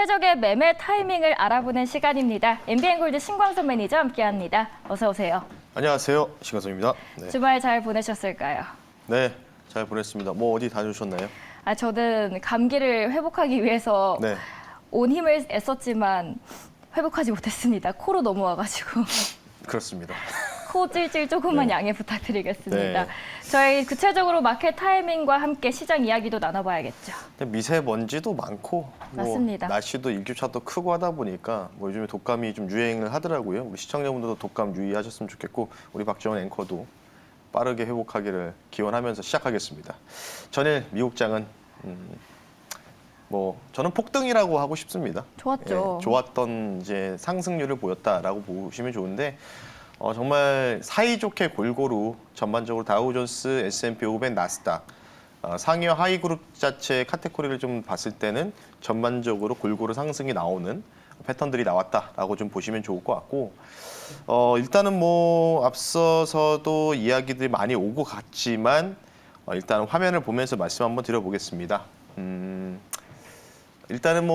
최적의 매매 타이밍을 알아보는 시간입니다. MBN골드 신광선 매니저 함께합니다. 어서 오세요. 안녕하세요. 신광선입니다. 네. 주말 잘 보내셨을까요? 네, 잘 보냈습니다. 뭐 어디 다녀오셨나요? 저는 감기를 회복하기 위해서 네. 온 힘을 애썼지만 회복하지 못했습니다. 코로 넘어와가지고. 그렇습니다. 코 찔찔 조금만 네. 양해 부탁드리겠습니다. 네. 저희 구체적으로 마켓 타이밍과 함께 시장 이야기도 나눠봐야겠죠. 미세먼지도 많고 맞습니다. 날씨도 일교차도 크고 하다 보니까 요즘에 독감이 좀 유행을 하더라고요. 우리 시청자분들도 독감 유의하셨으면 좋겠고 우리 박정원 앵커도 빠르게 회복하기를 기원하면서 시작하겠습니다. 전일 미국장은 저는 폭등이라고 하고 싶습니다. 좋았죠. 좋았던 이제 상승률을 보였다라고 보시면 좋은데 정말 사이좋게 골고루 전반적으로 다우존스, S&P 500, 나스닥 상위와 하위 그룹 자체의 카테고리를 좀 봤을 때는 전반적으로 골고루 상승이 나오는 패턴들이 나왔다라고 좀 보시면 좋을 것 같고 일단은 앞서서도 이야기들이 많이 오고 갔지만 일단 화면을 보면서 말씀 한번 드려보겠습니다. 일단은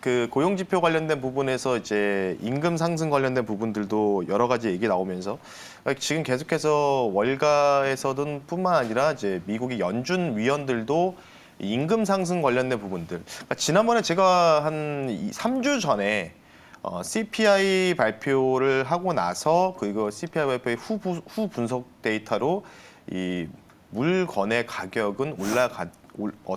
그 고용 지표 관련된 부분에서 이제 임금 상승 관련된 부분들도 여러 가지 얘기 나오면서 지금 계속해서 월가에서든 뿐만 아니라 이제 미국의 연준 위원들도 임금 상승 관련된 부분들. 그러니까 지난번에 제가 한 3주 전에 CPI 발표를 하고 나서 그리고 CPI 발표의 후 분석 데이터로 이 물건의 가격은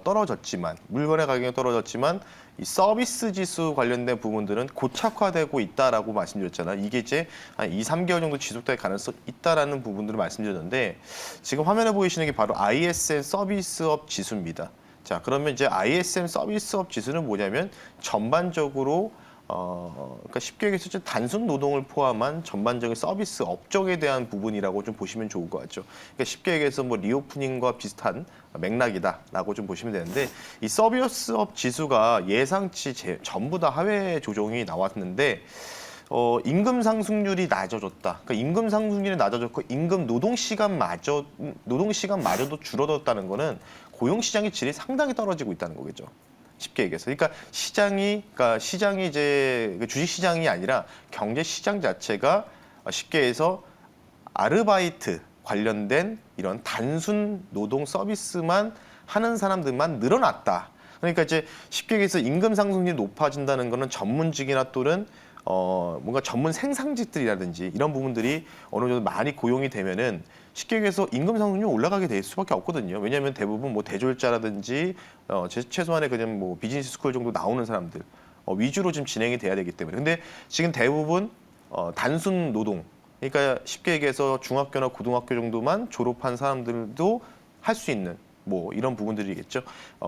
떨어졌지만 물건의 가격이 떨어졌지만 이 서비스 지수 관련된 부분들은 고착화되고 있다라고 말씀드렸잖아요. 이게 이제 한 2, 3개월 정도 지속될 가능성이 있다라는 부분들을 말씀드렸는데 지금 화면에 보이시는 게 바로 ISM 서비스업 지수입니다. 자, 그러면 이제 ISM 서비스업 지수는 뭐냐면 전반적으로 그러니까 쉽게 얘기해서 단순 노동을 포함한 전반적인 서비스 업종에 대한 부분이라고 좀 보시면 좋을 것 같죠. 그러니까 쉽게 얘기해서 리오프닝과 비슷한 맥락이다라고 좀 보시면 되는데 이 서비스업 지수가 예상치 전부 다 하회 조정이 나왔는데 임금 상승률이 낮아졌다. 그러니까 임금 상승률이 낮아졌고 임금 노동 시간마저도 줄어들었다는 거는 고용 시장의 질이 상당히 떨어지고 있다는 거겠죠. 쉽게 얘기해서. 그러니까 시장이 이제 주식 시장이 아니라 경제 시장 자체가 쉽게 해서 아르바이트 관련된 이런 단순 노동 서비스만 하는 사람들만 늘어났다. 그러니까 이제 쉽게 얘기해서 임금 상승률이 높아진다는 거는 전문직이나 또는 뭔가 전문 생산직들이라든지 이런 부분들이 어느 정도 많이 고용이 되면은 쉽게 얘기해서 임금 상승률이 올라가게 될 수밖에 없거든요. 왜냐하면 대부분 대졸자라든지 최소한의 그냥 비즈니스 스쿨 정도 나오는 사람들 위주로 지금 진행이 돼야 되기 때문에. 근데 지금 대부분 단순 노동, 그러니까 쉽게 얘기해서 중학교나 고등학교 정도만 졸업한 사람들도 할 수 있는 이런 부분들이겠죠.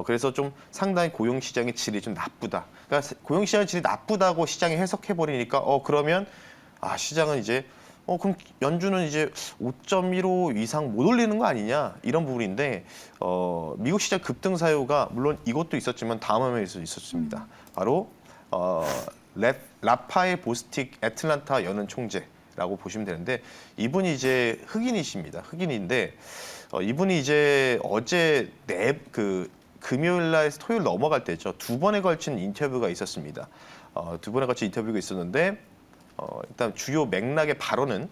그래서 좀 상당히 고용 시장의 질이 좀 나쁘다. 그러니까 고용 시장의 질이 나쁘다고 시장이 해석해 버리니까 그러면 시장은 이제 그럼 연준은 이제 5.15 이상 못 올리는 거 아니냐 이런 부분인데 미국 시장 급등 사유가 물론 이것도 있었지만 다음 화면에서 있었습니다. 바로 라파엘 보스틱 애틀란타 연은 총재라고 보시면 되는데 이분이 이제 흑인이십니다. 흑인인데 이분이 이제 어제 금요일 날에서 토요일 넘어갈 때죠. 2번에 걸친 인터뷰가 있었습니다. 2번에 걸친 인터뷰가 있었는데 일단 주요 맥락의 발언은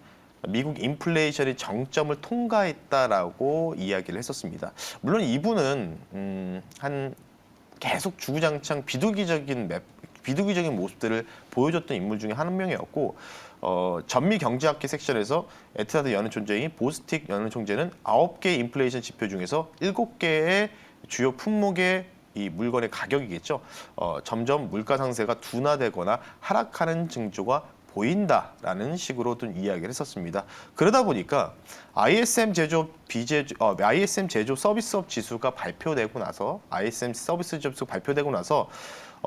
미국 인플레이션이 정점을 통과했다라고 이야기를 했었습니다. 물론 이분은 계속 주구장창 비두기적인 모습들을 보여줬던 인물 중에 한 명이었고 전미 경제학계 섹션에서 애틀란타 연은 총재인 보스틱 연은 총재는 9개의 인플레이션 지표 중에서 7개의 주요 품목의 이 물건의 가격이겠죠. 점점 물가 상세가 둔화되거나 하락하는 징조가 보인다라는 식으로 좀 이야기를 했었습니다. 그러다 보니까 ISM 제조업 서비스업 지수가 발표되고 나서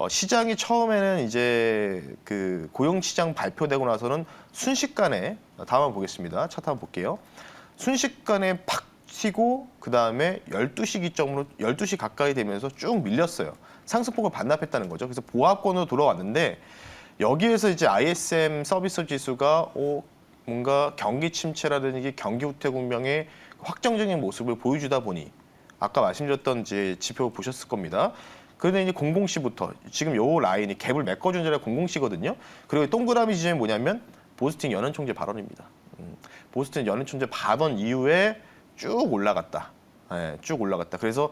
시장이 처음에는 이제 그 고용 시장 발표되고 나서는 순식간에 다음 한번 보겠습니다. 차트 한번 볼게요. 순식간에 팍 튀고 그다음에 12시 기점으로 12시 가까이 되면서 쭉 밀렸어요. 상승폭을 반납했다는 거죠. 그래서 보합권으로 돌아왔는데 여기에서 이제 ISM 서비스 지수가 뭔가 경기 침체라든지 경기 후퇴 국면의 확정적인 모습을 보여주다 보니 아까 말씀드렸던 이제 지표 보셨을 겁니다. 그런데 이제 00C부터 지금 요 라인이 갭을 메꿔준 자리가 00C거든요. 그리고 동그라미 지점이 뭐냐면 보스팅 연은 총재 발언입니다. 보스팅 연은 총재 발언 이후에 쭉 올라갔다. 예, 쭉 올라갔다. 그래서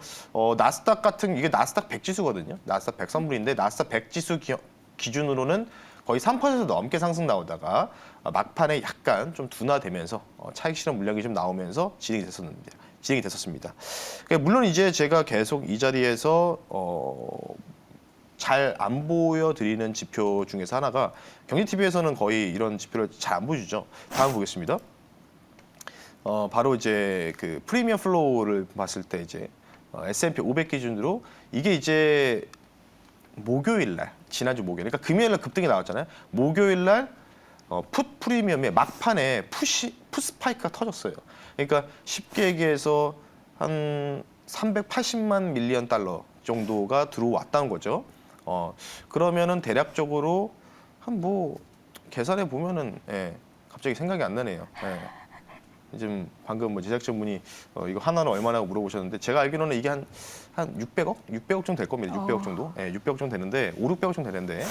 나스닥 같은 이게 나스닥 100 지수거든요. 나스닥 100 선물인데 나스닥 100 지수 기준으로는 거의 3% 넘게 상승 나오다가 막판에 약간 좀 둔화되면서 차익 실현 물량이 좀 나오면서 진행이 됐었습니다. 그러니까 물론 이제 제가 계속 이 자리에서 잘 안 보여드리는 지표 중에서 하나가 경제TV에서는 거의 이런 지표를 잘 안 보여주죠. 다음 보겠습니다. 바로 이제 그 프리미엄 플로우를 봤을 때 이제 S&P 500 기준으로 이게 이제 목요일 날 지난주 목요일 그러니까 금요일 날 급등이 나왔잖아요. 목요일 날 풋 프리미엄의 막판에 풋 스파이크가 터졌어요. 그러니까 쉽게 얘기해서 한 380만 밀리언 달러 정도가 들어왔다는 거죠. 그러면은 대략적으로 한 뭐 계산해 보면은 갑자기 생각이 안 나네요. 지금 방금 뭐 제작진분이 이거 하나는 얼마나 물어보셨는데 제가 알기로는 이게 한 600억? 600억 정도 될 겁니다. 600억 정도. 600억 정도 되는데 600억 정도 되는데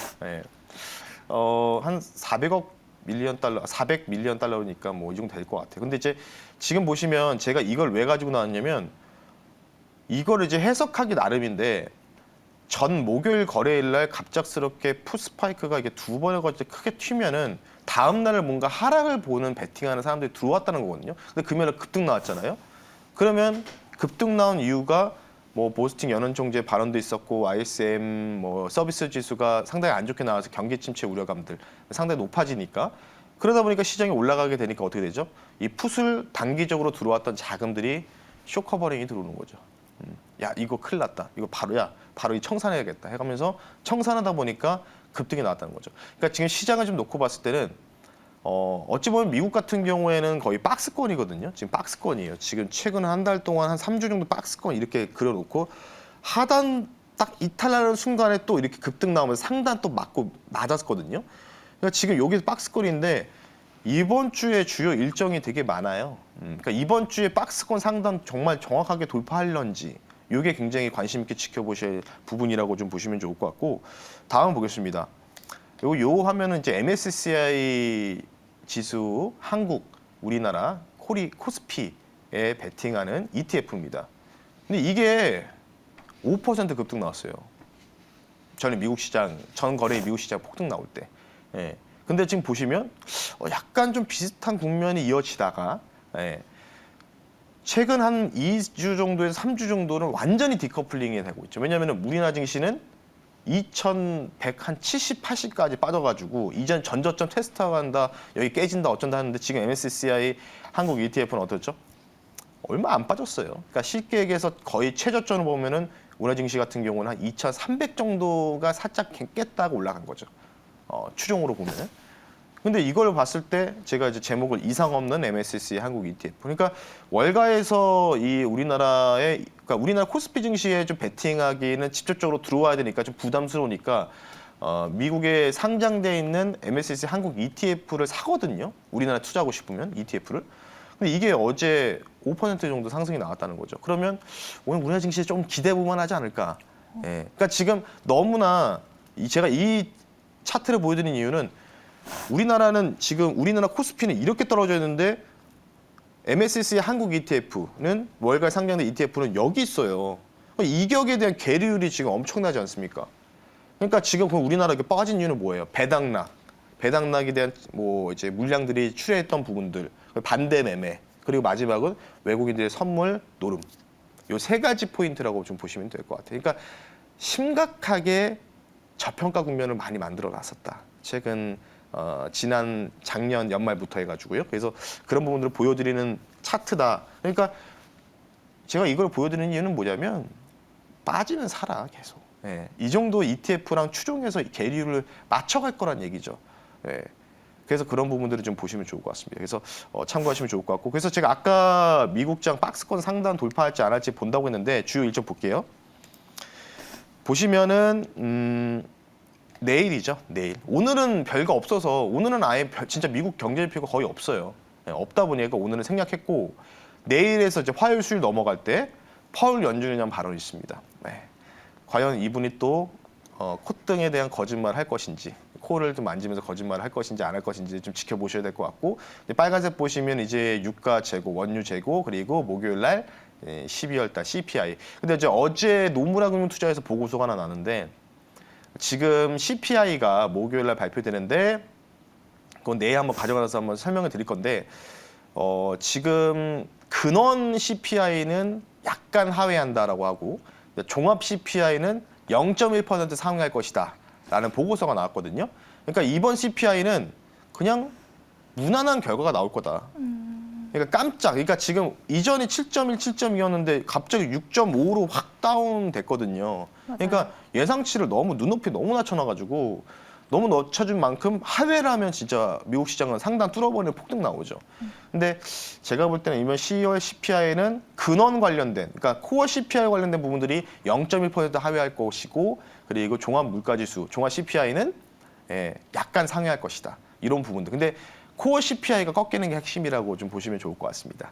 한 400억 밀리언 달러, 400 밀리언 달러니까 뭐 이 정도 될 것 같아요. 근데 이제 지금 보시면 제가 이걸 왜 가지고 나왔냐면 이거를 이제 해석하기 나름인데 전 목요일 거래일 날 갑작스럽게 풋 스파이크가 이게 두 번에 걸쳐 크게 튀면은 다음 날을 뭔가 하락을 보는 베팅하는 사람들이 들어왔다는 거거든요. 근데 금요일에 급등 나왔잖아요. 그러면 급등 나온 이유가 뭐 보스팅 연은총재 발언도 있었고 ISM 뭐 서비스 지수가 상당히 안 좋게 나와서 경기 침체 우려감들 상당히 높아지니까 그러다 보니까 시장이 올라가게 되니까 어떻게 되죠? 이 풋을 단기적으로 들어왔던 자금들이 쇼커버링이 들어오는 거죠. 야 이거 큰일 났다. 이거 바로 이 청산해야겠다 해가면서 청산하다 보니까 급등이 나왔다는 거죠. 그러니까 지금 시장을 좀 놓고 봤을 때는 어찌 보면 미국 같은 경우에는 거의 박스권이거든요. 지금 박스권이에요. 지금 최근 한 달 동안 한 3주 정도 박스권 이렇게 그려놓고 하단 딱 이탈하는 순간에 또 이렇게 급등 나오면서 상단 또 맞고 낮았거든요. 그러니까 지금 여기 박스권인데 이번 주에 주요 일정이 되게 많아요. 그러니까 이번 주에 박스권 상단 정말 정확하게 돌파할런지 이게 굉장히 관심 있게 지켜보실 부분이라고 좀 보시면 좋을 것 같고 다음 보겠습니다. 요 화면은 이제 MSCI 지수 한국, 우리나라, 코스피에 베팅하는 ETF입니다. 근데 이게 5% 급등 나왔어요. 전에 미국 시장, 전 거래 미국 시장 폭등 나올 때. 근데 지금 보시면 약간 좀 비슷한 국면이 이어지다가 최근 한 2주 정도에서 3주 정도는 완전히 디커플링이 되고 있죠. 왜냐하면 우리나라 증시는 2170, 80까지 빠져가지고 이전 전저점 테스트한다, 여기 깨진다, 어쩐다 하는데 지금 MSCI 한국 ETF는 어떻죠? 얼마 안 빠졌어요. 그러니까 쉽게 얘기해서 거의 최저점을 보면은 우리나라 증시 같은 경우는 한 2300 정도가 살짝 깼다고 올라간 거죠. 추종으로 보면은. 근데 이걸 봤을 때 제가 이제 제목을 이상 없는 MSCI 한국 ETF. 그러니까 월가에서 이 그러니까 우리나라 코스피 증시에 좀 베팅하기는 직접적으로 들어와야 되니까 좀 부담스러우니까 미국에 상장돼 있는 MSCI 한국 ETF를 사거든요. 우리나라 투자하고 싶으면 ETF를. 근데 이게 어제 5% 정도 상승이 나왔다는 거죠. 그러면 오늘 우리나라 증시에 좀 기대해 볼만 하지 않을까. 그러니까 지금 너무나 제가 이 차트를 보여드리는 이유는 우리나라는 지금 우리나라 코스피는 이렇게 떨어져 있는데 MSCI 한국 ETF는 월가 상장된 ETF는 여기 있어요. 이격에 대한 계류율이 지금 엄청나지 않습니까? 그러니까 지금 우리나라 이렇게 빠진 이유는 뭐예요? 배당락에 대한 뭐 이제 물량들이 출회했던 부분들, 반대 매매, 그리고 마지막은 외국인들의 선물 노름. 요 세 가지 포인트라고 좀 보시면 될 것 같아요. 그러니까 심각하게 저평가 국면을 많이 만들어 놨었다. 최근 지난 작년 연말부터 해가지고요. 그래서 그런 부분들을 보여드리는 차트다. 그러니까 제가 이걸 보여드리는 이유는 뭐냐면 빠지면 살아 계속. 이 정도 ETF랑 추종해서 계류를 맞춰갈 거란 얘기죠. 그래서 그런 부분들을 좀 보시면 좋을 것 같습니다. 그래서 참고하시면 좋을 것 같고. 그래서 제가 아까 미국장 박스권 상단 돌파할지 안 할지 본다고 했는데 주요 일정 볼게요. 보시면은 내일이죠. 내일. 오늘은 별거 없어서 오늘은 아예 진짜 미국 경제지표가 거의 없어요. 없다 보니까 오늘은 생략했고 내일에서 이제 화요일 수요일 넘어갈 때 파월 연준위원 발언이 있습니다. 과연 이분이 또 콧등에 대한 거짓말을 할 것인지, 코를 좀 만지면서 거짓말을 할 것인지 안 할 것인지 좀 지켜보셔야 될 것 같고, 빨간색 보시면 이제 유가 재고, 원유 재고, 그리고 목요일 날 12월 달 CPI. 근데 이제 어제 노무라금융투자에서 보고서가 하나 나는데, 지금 CPI가 목요일 날 발표되는데, 그건 내일 한번 가져가서 한번 설명을 드릴 건데, 지금 근원 CPI는 약간 하회한다라고 하고, 종합 CPI는 0.1% 상회할 것이다 라는 보고서가 나왔거든요. 그러니까 이번 CPI는 그냥 무난한 결과가 나올 거다. 그러니까 깜짝, 그러니까 지금 이전이 7.1, 7.2였는데 갑자기 6.5로 확 다운됐거든요. 그러니까 예상치를 너무 눈높이 너무 낮춰놔가지고 너무 낮춰준 만큼 하회를 하면 진짜 미국 시장은 상당 뚫어버리는 폭등 나오죠. 근데 제가 볼 때는 이번 12월 CPI는 근원 관련된, 그러니까 코어 CPI 관련된 부분들이 0.1% 하회할 것이고, 그리고 종합 물가지수, 종합 CPI는 약간 상회할 것이다. 이런 부분들. 근데 코어 CPI가 꺾이는 게 핵심이라고 좀 보시면 좋을 것 같습니다.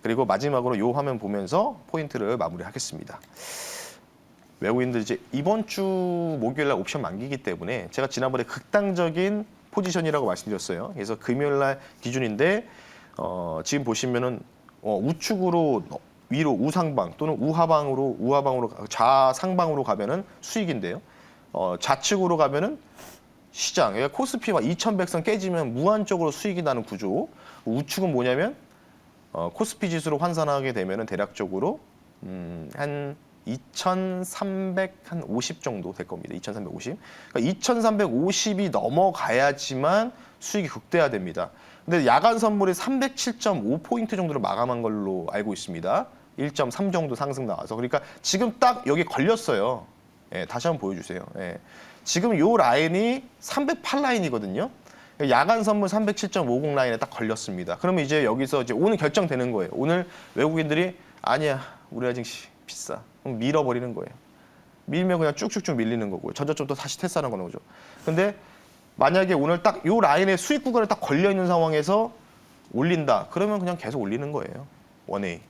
그리고 마지막으로 이 화면 보면서 포인트를 마무리하겠습니다. 외국인들 이제 이번 주 목요일 날 옵션 만기이기 때문에 제가 지난번에 극단적인 포지션이라고 말씀드렸어요. 그래서 금요일 날 기준인데 지금 보시면은 우측으로 위로 우상방 또는 우하방으로 좌상방으로 가면은 수익인데요. 좌측으로 가면은 시장, 그러니까 코스피와 2100선 깨지면 무한적으로 수익이 나는 구조. 우측은 뭐냐면 코스피 지수로 환산하게 되면은 대략적으로 한 2350 정도 될 겁니다. 2350. 그러니까 2350이 넘어가야지만 수익이 극대화됩니다. 근데 야간 선물이 307.5포인트 정도로 마감한 걸로 알고 있습니다. 1.3 정도 상승 나와서. 그러니까 지금 딱 여기 걸렸어요. 다시 한번 보여주세요. 지금 요 라인이 308라인이거든요. 야간 선물 307.50 라인에 딱 걸렸습니다. 그러면 이제 여기서 이제 오늘 결정되는 거예요. 오늘 외국인들이 아니야, 우리 아직 비싸. 그럼 밀어버리는 거예요. 밀면 그냥 쭉쭉쭉 밀리는 거고요. 전저점 또 다시 테스트하는 거는 거죠. 근데 만약에 오늘 딱 요 라인에 수익 구간에 딱 걸려 있는 상황에서 올린다. 그러면 그냥 계속 올리는 거예요. 원웨이.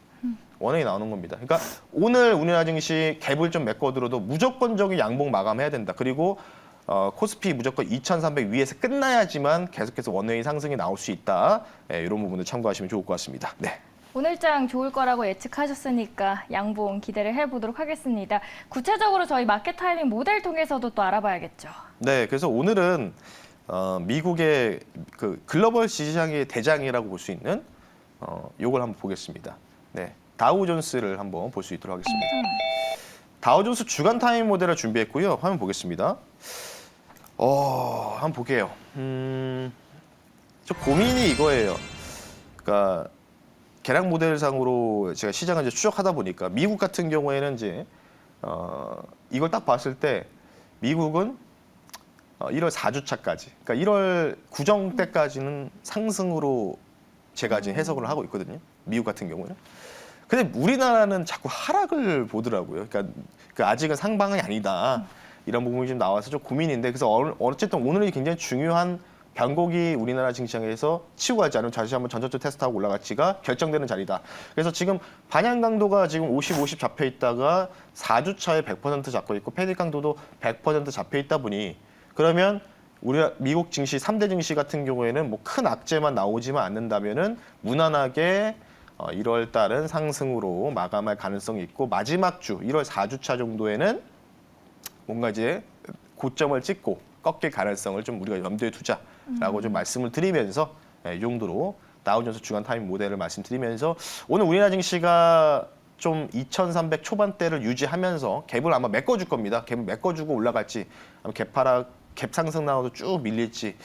원웨이 나오는 겁니다. 그러니까 오늘 우리나라 증시 갭을 좀 메꿔들어도 무조건적인 양봉 마감해야 된다. 그리고 코스피 무조건 2,300 위에서 끝나야지만 계속해서 원웨이 상승이 나올 수 있다. 이런 부분을 참고하시면 좋을 것 같습니다. 네. 오늘장 좋을 거라고 예측하셨으니까 양봉 기대를 해보도록 하겠습니다. 구체적으로 저희 마켓 타이밍 모델 통해서도 또 알아봐야겠죠. 네, 그래서 오늘은 미국의 그 글로벌 시장의 대장이라고 볼 수 있는 요걸 한번 보겠습니다. 네, 다우존스를 한번 볼 수 있도록 하겠습니다. 다우존스 주간 타이밍 모델을 준비했고요. 화면 보겠습니다. 한번 볼게요. 저 고민이 이거예요. 그러니까 계량 모델상으로 제가 시장을 이제 추적하다 보니까 미국 같은 경우에는 이제 이걸 딱 봤을 때 미국은 1월 4주차까지, 그러니까 1월 구정 때까지는 상승으로 제가 지금 해석을 하고 있거든요. 미국 같은 경우는. 근데 우리나라는 자꾸 하락을 보더라고요. 그러니까 아직은 상방이 아니다. 이런 부분이 좀 나와서 좀 고민인데, 그래서 어쨌든 오늘이 굉장히 중요한 변곡이 우리나라 증시장에서 치고 가지 않으면 다시 한번 전저점 테스트하고 올라갈지가 결정되는 자리다. 그래서 지금 반향 강도가 지금 50 잡혀 있다가 4주차에 100% 잡고 있고 패닉 강도도 100% 잡혀 있다 보니, 그러면 우리 미국 증시 3대 증시 같은 경우에는 뭐 큰 악재만 나오지만 않는다면은 무난하게 1월 달은 상승으로 마감할 가능성이 있고, 마지막 주 1월 4주차 정도에는 뭔가 이제 고점을 찍고 꺾일 가능성을 좀 우리가 염두에 두자라고 좀 말씀을 드리면서 이 정도로 다우존스 주간 타임 모델을 말씀드리면서 오늘 우리나라 증시가 좀 2,300 초반대를 유지하면서 갭을 아마 메꿔줄 겁니다. 갭을 메꿔주고 올라갈지, 아마 갭 상승 나와도 쭉 밀릴지.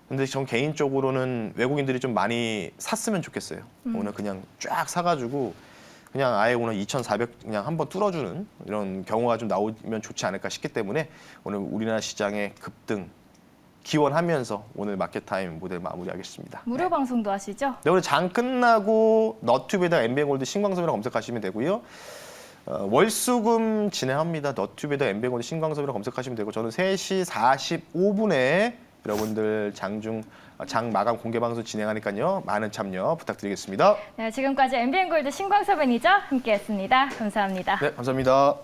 근데 전 개인적으로는 외국인들이 좀 많이 샀으면 좋겠어요. 오늘 그냥 쫙 사가지고 그냥 아예 오늘 2,400 그냥 한번 뚫어주는 이런 경우가 좀 나오면 좋지 않을까 싶기 때문에 오늘 우리나라 시장의 급등 기원하면서 오늘 마켓타임 모델 마무리하겠습니다. 무료 방송도 하시죠? 네, 오늘 장 끝나고 너튜브에다 MBN골드 신광섭이라고 검색하시면 되고요. 월수금 진행합니다. 너튜브에다 MBN골드 신광섭이라고 검색하시면 되고, 저는 3시 45분에 여러분들 장 마감 공개 방송 진행하니까요. 많은 참여 부탁드리겠습니다. 네, 지금까지 MBN골드 신광섭 매니저 함께했습니다. 감사합니다. 네, 감사합니다.